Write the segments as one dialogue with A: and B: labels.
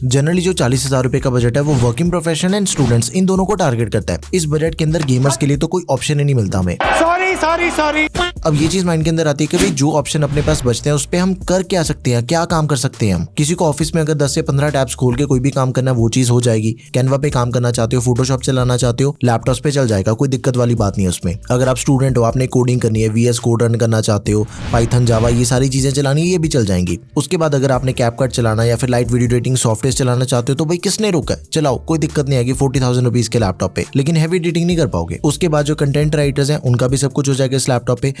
A: Generally जो 40,000 रुपए का बजट है वो working professional and students in दोनों को टारगेट करता है। इस बजट के अंदर गेमर्स के लिए तो कोई ऑप्शन ही नहीं मिलता हमें। सॉरी। अब ये चीज माइंड के अंदर आती है कि भाई जो ऑप्शन अपने पास बचते हैं उस पे हम कर क्या सकते हैं, क्या काम कर सकते हैं हम। किसी को ऑफिस में अगर 10 से 15 टैब्स खोल के कोई भी काम करना है वो चीज हो जाएगी। कैनवा पे काम करना चाहते हो, फोटोशॉप चलाना चाहते हो, लैपटॉप पे चल जाएगा, कोई दिक्कत वाली बात नहीं है उसमें। अगर आप स्टूडेंट हो, आपने कोडिंग करनी है, VS कोड रन करना चाहते हो, पाइथन जावा ये सारी चीजें चलानी है, ये भी चल जाएंगी। उसके बाद अगर आपने कैपकट चलाना या फिर लाइट वीडियो एडिटिंग सॉफ्टवेयर चलाना चाहते हो तो भाई किसने रोका है, चलाओ, कोई दिक्कत नहीं आएगी 40,000 रुपीज के लैपटॉप पे। लेकिन हैवी एडिटिंग नहीं कर पाओगे। उसके बाद जो कंटेंट राइटर्स हैं उनका भी सब कुछ हो जाएगा इस लैपटॉप पे।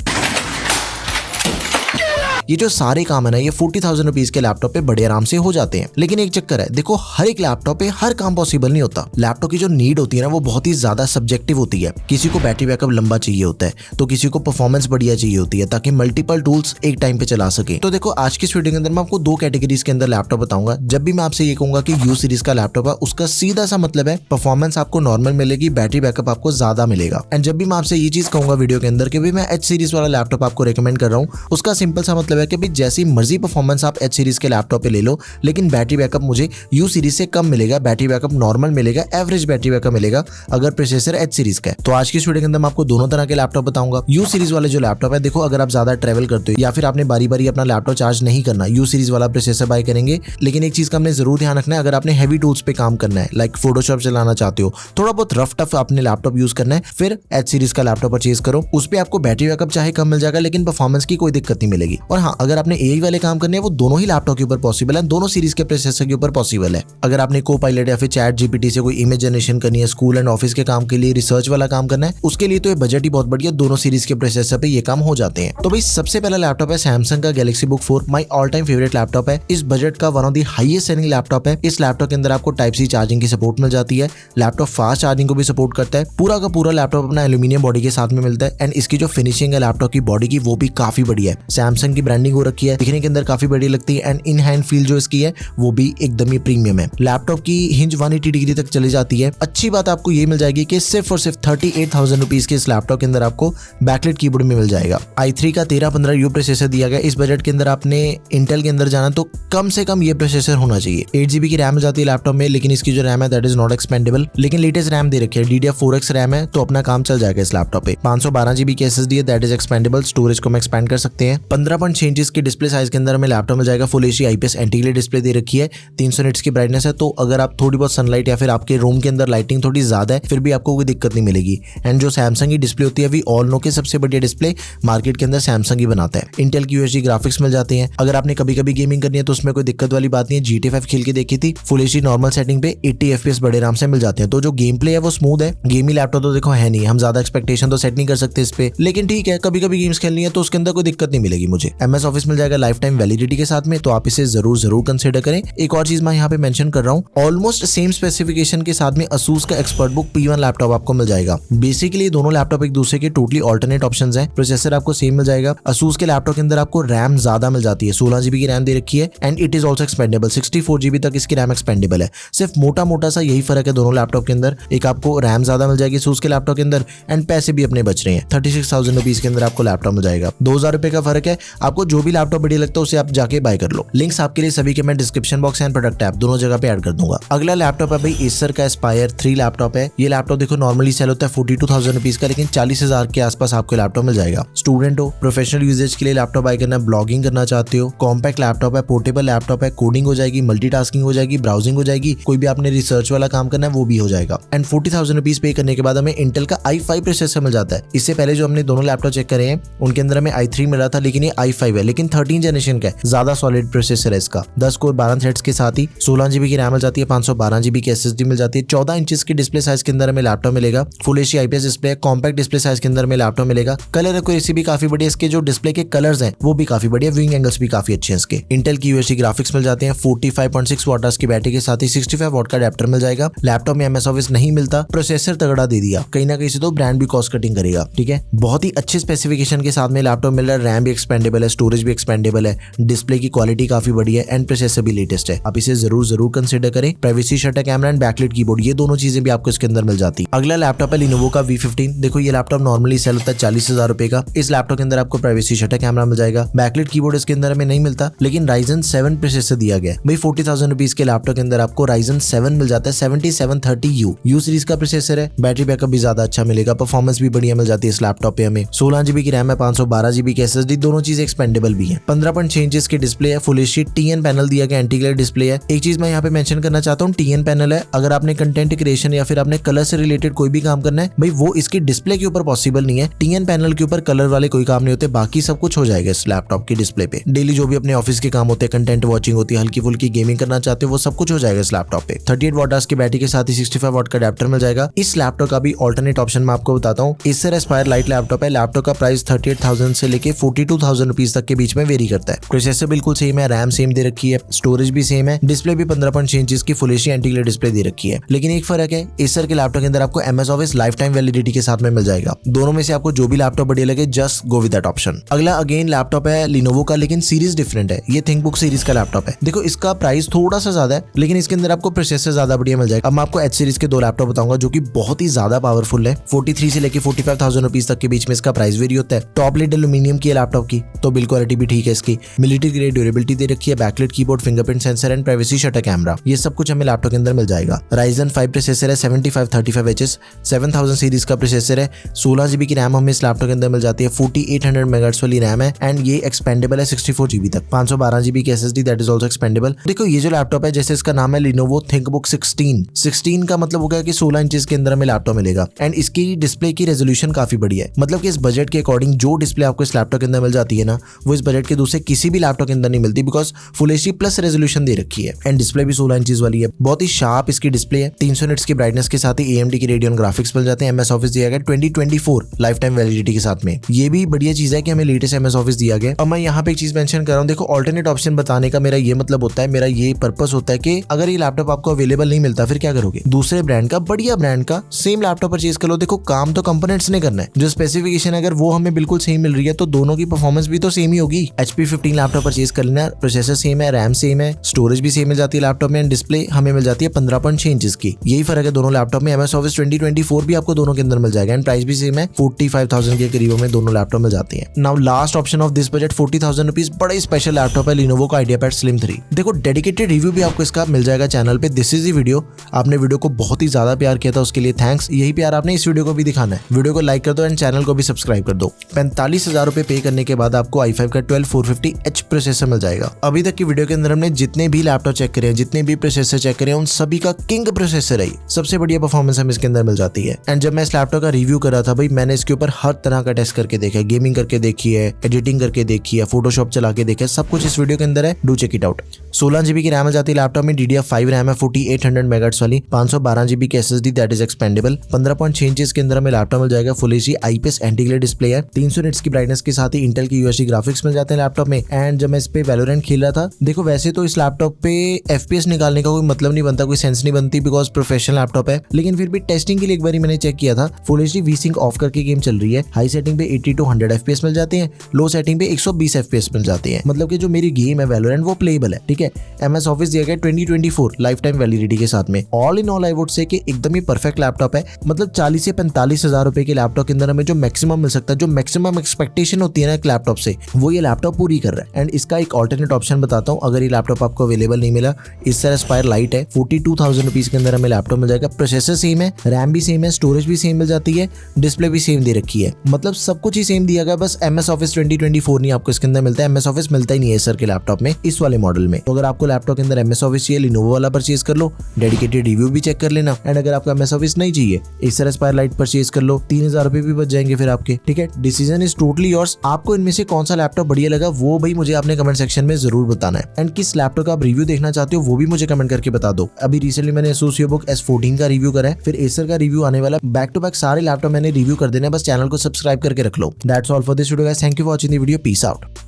A: ये जो सारे काम है ना ये 40,000 रुपीज के लैपटॉप पे बड़े आराम से हो जाते हैं। लेकिन एक चक्कर है, देखो हर एक लैपटॉप पे हर काम पॉसिबल नहीं होता। लैपटॉप की जो नीड होती है ना वो बहुत ही ज्यादा सब्जेक्टिव होती है। किसी को बैटरी बैकअप लंबा चाहिए होता है तो किसी को परफॉर्मेंस बढ़िया चाहिए होती है ताकि मल्टीपल टूल्स एक टाइम पे चला सके। तो देखो आज की इस वीडियो के अंदर मैं आपको 2 कैटेगरीज के अंदर लैपटॉप बताऊंगा। जब भी मैं आपसे ये कहूंगा कि U सीरीज का लैपटॉप है उसका सीधा सा मतलब है परफॉर्मेंस आपको नॉर्मल मिलेगी, बैटरी बैकअप आपको ज्यादा मिलेगा। एंड जब भी मैं आपसे ये चीज कहूंगा वीडियो के अंदर कि भाई मैं H सीरीज वाला लैपटॉप आपको रेकमेंड कर रहा हूँ, उसका सिंपल सा मतलब है कि भाई जैसी मर्जी परफॉर्मेंस आप H सीरीज के लैपटॉप पे ले लो लेकिन बैटरी बैकअप मुझे U सीरीज से कम मिलेगा, बैटरी बैकअप नॉर्मल मिलेगा, एवरेज बैटरी बैकअप मिलेगा अगर प्रोसेसर H सीरीज का है। तो आज की वीडियो के अंदर मैं आपको दोनों तरह के लैपटॉप बताऊंगा। U सीरीज वाले जो लैपटॉप है, देखो अगर आप ज्यादा ट्रैवल करते हो या फिर आपने बारी बारी अपना लैपटॉप चार्ज नहीं करना, U सीरीज वाला प्रोसेसर बाय करेंगे। लेकिन एक चीज का हमने जरूर ध्यान रखना है, अगर आपने हैवी टूल्स पे काम करना है, लाइक फोटोशॉप चलाना चाहते हो, थोड़ा बहुत रफ टफ आपने लैपटॉप यूज करना है, फिर H सीरीज का लैपटॉप परचेज करो। उस पे आपको बैटरी बैकअप चाहे कम मिल जाएगा लेकिन परफॉर्मेंस की कोई दिक्कत नहीं मिलेगी। और हाँ, अगर आपने AI वाले काम करने हैं वो दोनों ही लैपटॉप के ऊपर पॉसिबल है, दोनों सीरीज के प्रोसेसर के ऊपर पॉसिबल है। अगर आपने Copilot या फिर ChatGPT से कोई इमेज जनरेशन करनी है, स्कूल एंड ऑफिस के काम के लिए, रिसर्च वाला काम करना है, उसके लिए तो ये बजट ही बहुत बढ़िया, दोनों सीरीज के प्रोसेसर पे ये काम हो जाते हैं। तो भाई सबसे पहला लैपटॉप है सैमसंग का Galaxy Book 4, my all time favourite laptop है। इस बजट का one of the highest selling laptop है। इस लैपटॉप के अंदर आपको Type-C चार्जिंग की सपोर्ट मिल जाती है। लैपटॉप फास्ट चार्जिंग को भी सपोर्ट करता है। पूरा का पूरा लैपटॉप अपना एल्यूमिनियम बॉडी के साथ में मिलता है। एंड इसकी जो फिनिशिंग है लैपटॉप की बॉडी की वो भी काफी बढ़िया है। सैमसंग की ब्रांडिंग हो रखी है, दिखने के अंदर काफी बढ़िया लगती है। एंड इन हैंड फील जो इसकी है वो भी एकदम ही प्रीमियम है। लैपटॉप की हिंज 180 डिग्री तक चली जाती है। अच्छी बात आपको ये मिल जाएगी कि सिर्फ और सिर्फ 38,000 रुपीज के इस लैपटॉप के अंदर आपको बैकलाइट कीबोर्ड में मिल जाएगा। i3 का 1315U प्रोसेसर दिया गया। इस बजट के अंदर आपने इंटेल के अंदर जाना तो कम से कम ये प्रोसेसर होना चाहिए। 8GB की रैम मिल जाती है लैपटॉप में, लेकिन इसकी जो रैम है दैट इज नॉट एक्सपेंडेबल। लेकिन लेटेस्ट रैम दे रखी है, DDR4X रैम है, तो अपना काम चल जाएगा इस लैपटॉप पे। 512GB की SSD है दैट इज एक्सपेंडेबल, स्टोरेज को हम एक्सपेंड कर सकते हैं। 15.6 इंच की डिस्प्ले साइज के अंदर हमें लैपटॉप मिल जाएगा। Full HD IPS anti display दे रखी है, 300 निट्स की ब्राइटनेस है। तो अगर आप थोड़ी बहुत सनलाइट या फिर आपके रूम के अंदर लाइटिंग थोड़ी ज्यादा है फिर भी आपको कोई दिक्कत नहीं मिलेगी। एंड जो सैमसंग की डिस्प्ले होती है वी ऑल नो के सबसे बढ़िया डिस्प्ले मार्केट के अंदर सैमसंग ही बनाता है। इंटेल की UHD ग्राफिक्स मिल जाते हैं। अगर आपने कभी कभी गेमिंग करनी है तो उसमें कोई दिक्कत वाली बात नहीं है। GTA 5 खेल के देखी थी, फुल HD नॉर्मल सेटिंग पे 80 FPS बड़े आराम से मिल जाते हैं। तो जो गेम प्ले है वो स्मूथ है। गेमी लैपटॉप तो देखो है नहीं, हम ज्यादा एक्सपेक्टेशन तो सेट नहीं कर सकते इस पे, लेकिन ठीक है कभी कभी गेम्स खेलनी है तो उसके अंदर कोई दिक्कत नहीं मिलेगी मुझे। MS ऑफिस मिल जाएगा लाइफ टाइम वैलिडिटी के साथ में, तो आप इसे जरूर कंसिडर करें। एक और चीज मैं यहाँ पे मेंशन कर रहा हूँ, ऑलमोस्ट सेम स्पेसिफिकेशन के साथ में Asus का ExpertBook P1 लैपटॉप आपको मिल जाएगा। बेसिकली दोनों लैपटॉप एक दूसरे के टोटली ऑल्टरनेट ऑप्शंस हैं। प्रोसेसर आपको सेम मिल जाएगा। Asus के लैपटॉप के अंदर आपको रैम ज्यादा मिल जाती है, 16GB की रैम दे रखी है। And it is also expendable, 64GB तक इसकी रैम एक्सपेंडेबल है। सिर्फ मोटा सा यही फर्क है दोनों लैपटॉप के अंदर। एक आपको रैम ज्यादा मिल जाएगी Asus के लैपटॉप के अंदर एंड पैसे भी अपने बच रहे हैं। 36,000 रुपीज के अंदर आपको लैपटॉप मिल जाएगा। 2,000 रुपए का फर्क है। आपको जो भी लैपटॉप बढ़िया लगता है उसे आप जाके बाय कर लो। लिंक्स आपके लिए सभी के मैं description box and product app दोनों जगह पे ऐड कर दूंगा। अगला लैपटॉप है भाई Acer का Aspire 3 लैपटॉप है। ये लैपटॉप देखो नॉर्मली सेल होता है 42,000 रुपीज का, लेकिन 40,000 के आसपास आपको लैपटॉप मिल जाएगा। स्टूडेंट हो, प्रोफेशनल यूजेज के लिए लैपटॉप बाय करना, ब्लॉगिंग करना चाहते हो, कॉम्पैक्ट लैपटॉप है, पोर्टेबल लैपटॉप है, कोडिंग हो जाएगी, मल्टीटास्किंग हो जाएगी, ब्राउजिंग हो जाएगी, कोई भी आपने रिसर्च वाला काम करना है वो भी हो जाएगा। एंड 40,000 रुपीज पे करने के बाद हमें इंटेल का i5 प्रोसेसर मिल जाता है। इससे पहले जो हमने दोनों लैपटॉप चेक करे हैं उनके अंदर हमें i3 मिला था, लेकिन ये i5 है, लेकिन 13 जनरेशन का है, ज्यादा सॉलिड प्रोसेसर है इसका। 10 कोर 12 थ्रेड्स के साथ ही 16GB की रैम मिल जाती है, 512GB की SSD मिल जाती है। 14 इंचेस की डिस्प्ले साइज के अंदर हमें लैपटॉप मिलेगा। Full HD IPS display, compact display size के अंदर में लैपटॉप मिलेगा। कलर एक्यूरेसी भी काफी बढ़िया, इसके जो डिस्प्ले के कलर्स हैं वो भी काफी बढ़िया, व्यूइंग एंगल्स भी काफी अच्छे हैं इसके। इंटेल की UHD ग्राफिक्स मिल जाते हैं। 45.6 वाट की बैटरी के साथ ही 65 वाट का अडेप्टर मिल जाएगा। लैपटॉप में MS ऑफिस नहीं मिलता, प्रोसेसर तगड़ा दे दिया, कहीं ना कहीं से तो ब्रांड भी कॉस्ट कटिंग करेगा। ठीक है, बहुत ही अच्छे स्पेसिफिकेशन के साथ में लैपटॉप मिल रहा है। रैम भी एक्सपेंडेबल है, स्टोरेज भी एक्सपेंडेबल है, डिस्प्ले की क्वालिटी काफी बढ़िया है एंड प्रोसेसर भी लेटेस्ट है। आप इसे जरूर कंसिडर करें। Privacy shutter camera and backlight keyboard, ये दोनों चीजें भी आपको इसके अंदर मिल जाती। अगला लैपटॉप है Lenovo का V15। देखो ये लैपटॉप नॉर्मली सेल होता है 40,000 रुपए का। इस लैपटॉप के अंदर आपको प्राइवेसी शटर कैमरा मिल जाएगा, बैकलाइट कीबोर्ड इसके अंदर हमें नहीं मिलता, लेकिन Ryzen 7 प्रोसेसर दिया गया है। भाई 40,000 रुपीज के लैपटॉप के अंदर आपको Ryzen 7 मिल जाता है 7730U U सीरीज का प्रोसेसर है। बैटरी बैकअप भी ज्यादा अच्छा मिलेगा, परफॉर्मेंस भी बढ़िया मिल जाती है इस लैपटॉप पे हमें। 16GB की रैम है, 512GB की SSD, दोनों चीजें एक्सपेंडेबल भी है। 15.6 इंच की डिस्प्ले है, फुल एचडी TN पैनल दिया गया, एंटी ग्लेयर डिस्प्ले है। एक चीज मैं यहाँ पे मेंशन करना चाहता हूँ, TN पैनल है। अगर आपने कंटेंट क्रिएशन या फिर आपने कलर से रिलेटेड कोई भी काम करना है, भाई वो इसकी डिस्प्ले के ऊपर पॉसिबल नहीं है। TN पैनल के ऊपर कलर वाले कोई काम नहीं होते, बाकी सब कुछ हो जाएगा इस लैपटॉप की डिस्प्ले पे। डेली जो भी अपने ऑफिस के काम होते हैं, कंटेंट वॉचिंग होती है, हल्की फुल्की गेमिंग करना चाहते हो, वो सब कुछ हो जाएगा इस लैपटॉप पे। 38 वॉट की बैटरी के साथ ही 65 वॉट का अडेप्टर मिल जाएगा। इस लैपटॉप का भी ऑल्टरनेट ऑप्शन मैं आपको बताता हूँ। Acer Aspire लाइट लैपटॉप है। लैपटॉप का प्राइस 38,000 से लेके 42,000 रुपीज तक के बीच में वेरी करता है। प्रोसेसर बिल्कुल सेम है, रैम सेम दे रखी है, स्टोरेज भी सेम है, डिस्प्ले भी 15.6 इंच की full HD anti glare display दे रखी है। लेकिन एक फर्क है, Acer के लैपटॉप के अंदर आपको MS Office life time validity के साथ में मिल जाएगा। दोनों में से आपको जो भी लैपटॉप बढ़िया लगे, just go with that option. अगला अगेन लैपटॉप है Lenovo का, लेकिन सीरीज डिफरेंट है। ये थिंकबुक सीरीज का लैपटॉप है। देखो इसका प्राइस थोड़ा सा ज्यादा है, लेकिन इसके अंदर आपको प्रोसेसर ज्यादा बढ़िया मिल जाएगा। अब मैं आपको H सीरीज के दो लैपटॉप बताऊंगा जो कि बहुत ही ज्यादा पावरफुल है। 43 से लेके 45,000 रुपीज तक के बीच में इसका प्राइस वेरी होता है। टॉप लेड एल्यूमिनियम की लैपटॉप की, तो बिल्ड क्वालिटी भी ठीक है इसकी। मिलिट्री ग्रेड ड्यूरेबिलिटी दे रखी है, backlight keyboard, fingerprint sensor and privacy shutter camera, ये सब कुछ हमें लैपटॉप के अंदर मिल जाएगा। Ryzen 5 प्रोसेसर है, 7535HS, 7000 सीरीज का प्रोसेसर है। 16GB की रैम हमें इस लैपटॉप के अंदर मिल जाती है। 4800 मेगाहर्ट्ज वाली रैम है एंड ये एक्सपेंडेबल है 64GB तक। 512GB की SSD that is also expandable. देखो ये जो लैपटॉप है, जैसे इसका नाम है Lenovo ThinkBook 16 का मतलब हो गया कि 16 इंचेस के अंदर हमें लैपटॉप मिलेगा एंड इसकी डिस्प्ले की रेजोल्यूशन काफी बढ़िया है। मतलब कि इस बजट के अकॉर्डिंग जो डिस्प्ले आपको इस लैपटॉप के अंदर मिल जाती है ना, वो इस बजट के दूसरे किसी भी लैपटॉप के अंदर नहीं मिलती, because full HD plus resolution दे रखी है एंड डिस्प्ले भी 16 इंचेस वाली है। बहुत ही शार्प इसकी डिस्प्ले है। 300 निट्स की ब्राइटनेस के साथ ही AMD की रेडियन ग्राफिक्स मिल जाते हैं। MS Office दिया गया 2024 लाइफ टाइम वैलिडिटी के साथ में। ये भी बढ़िया चीज है कि हमें लेटेस्ट MS Office दिया गया। अब मैं यहाँ पे एक चीज मेंशन कर रहा हूँ, देखो ऑल्टरनेट ऑप्शन बताने का मेरा ये मतलब होता है, मेरा ये पर्पस होता है कि अगर ये लैपटॉप आपको अवेलेबल नहीं मिलता फिर क्या करोगे? दूसरे ब्रांड का, बढ़िया ब्रांड का सेम लैपटॉप परचेज कर लो। देखो काम तो कंपोनेंट्स ने करना है, जो स्पेसिफिकेशन अगर वो हमें बिल्कुल सेम मिल रही है तो दोनों की परफॉर्मेंस भी तो सेम ही होगी। HP 15 लैपटॉप परचेज कर लेना, प्रोसेसर सेम है, रैम सेम है, स्टोरेज भी सेम मिल जाती है लैपटॉप में, डिस्प्ले हमें मिल जाती है 15.6 इंच की। यही फर्क है दोनों लैपटॉप में। MS Office 2024 भी आपको दोनों के अंदर मिल जाएगा एंड प्राइस भी सेम है। 45,000 के करीब में दोनों लैपटॉप मिल जाते हैं। Now last option of this budget 40,000 rupees, बड़ा ही स्पेशल लैपटॉप है Lenovo का IdeaPad Slim 3। देखो डेडिकेटेड रिव्यू भी आपको इसका मिल जाएगा चैनल पे। This is the video. आपने वीडियो को बहुत ही ज्यादा प्यार किया था, उसके लिए थैंक्स। यही प्यार आपने इस वीडियो को भी दिखाना है। वीडियो को लाइक कर दो एंड चैनल को भी सब्सक्राइब कर दो। 45,000 रुपए पे करने के बाद आपको i5 का 12450H प्रोसेसर मिल जाएगा। अभी तक की वीडियो के अंदर हमने जितने भी लैपटॉप चेक करे हैं, जितने भी प्रोसेसर चेक करे हैं, उन सभी का किंग प्रोसेसर है। सबसे बढ़िया परफॉर्मेंस हमें इसके अंदर मिल जाती है। एंड जब मैं इस लैपटॉप का रिव्यू कर रहा था भाई, मैंने इसके ऊपर हर तरह का टेस्ट करके देखा है, गेमिंग करके देखी है, एडिटिंग करके देखी है, फोटोशॉप चला के देखा है, सब कुछ इस वीडियो के अंदर है। Do check it out. 16GB की रैम मिल जाती है लैपटॉप में, DDR5 रैम है 4800 मेगाहर्ट्ज वाली, 512GB की SSD that is expandable. 15.6 inch के अंदर हमें लैपटॉप मिल जाएगा। Full HD IPS anti glare display है। 300 निट्स की ब्राइटनेस के साथ ही इंटेल की UHD ग्राफिक्स मिल जाते हैं लैपटॉप में। एंड जब मैं इस पे वैलोरेंट खेल रहा था, देखो वैसे तो इस लैपटॉप पे FPS निकालने का कोई मतलब नहीं बनता, कोई सेंस नहीं बनती, बिकॉज प्रोफेशनल लैपटॉप है, लेकिन फिर भी टेस्टिंग के लिए एक बार मैंने चेक किया था। फुल एचडी V-Sync ऑफ करके गेम चल रही है। हाई सेटिंग पे 80 to 100 FPS मिल जाते हैं, लो सेटिंग पे 120 FPS मिल जाते हैं। मतलब कि जो मेरी गेम है वैलोरेंट वो प्लेएबल है। ठीक है। MS Office दिया गया 2024 लाइफ टाइम वैलिडिटी के साथ में। All in all I would say कि एकदम ही परफेक्ट लैपटॉप है। मतलब 40 से 45,000 रुपए के लैपटॉप के अंदर हमें जो मैक्सिमम मिल सकता है, जो मैक्सिमम एक्सपेक्टेशन होती है ना एक लैपटॉप से, वो ये लैपटॉप पूरी कर रहा है। एंड इसका एक ऑल्टरनेट ऑप्शन बताता हूँ, अगर ये लैपटॉप आपको अवेलेबल नहीं मिला, Acer Aspire लाइट है, 42,000 रुपीज के अंदर हमें लैपटॉप मिल जाएगा। प्रोसेसर सेम है, रैम भी सेम है, स्टोरेज भी सेम मिल जाती है, डिस्प्ले भी सेम दे रखी है। मतलब सब कुछ ही सेम दिया गया, बस MS Office 2024 नहीं आपको इसके अंदर मिलता है। MS Office मिलता ही नहीं है Acer के लैपटॉप में, इस वाले मॉडल में। तो अगर आपको लैपटॉप के अंदर MS Office चाहिए, Lenovo वाला परचेज कर लो, डेडिकेटेड रिव्यू भी चेक कर लेना। एंड अगर आपको MS Office नहीं चाहिए, Acer Aspire लाइट परचेज कर लो, 3,000 रुपए भी बच जाएंगे फिर आपके। ठीक है, डिसीजन इज टोटली योर्स। आपको इनमें से कौन सा लैपटॉप बढ़िया लगा वो भाई मुझे आपने कमेंट सेक्शन में जरूर बताना है। एंड किस लैपटॉप का आप रिव्यू देखना चाहते हो वो भी मुझे कमेंट करके बता दो। अभी रिसेंटली मैंने Asus EOSBook S14 का रिव्यू करा है, फिर Acer का रिव्यू आने वाला। बैक टू बैक सारे लैपटॉप मैंने रिव्यू कर देना है, बस चैनल को सब्सक्राइब करके रख लो। That's all for this video guys, thank you for watching the video, peace out.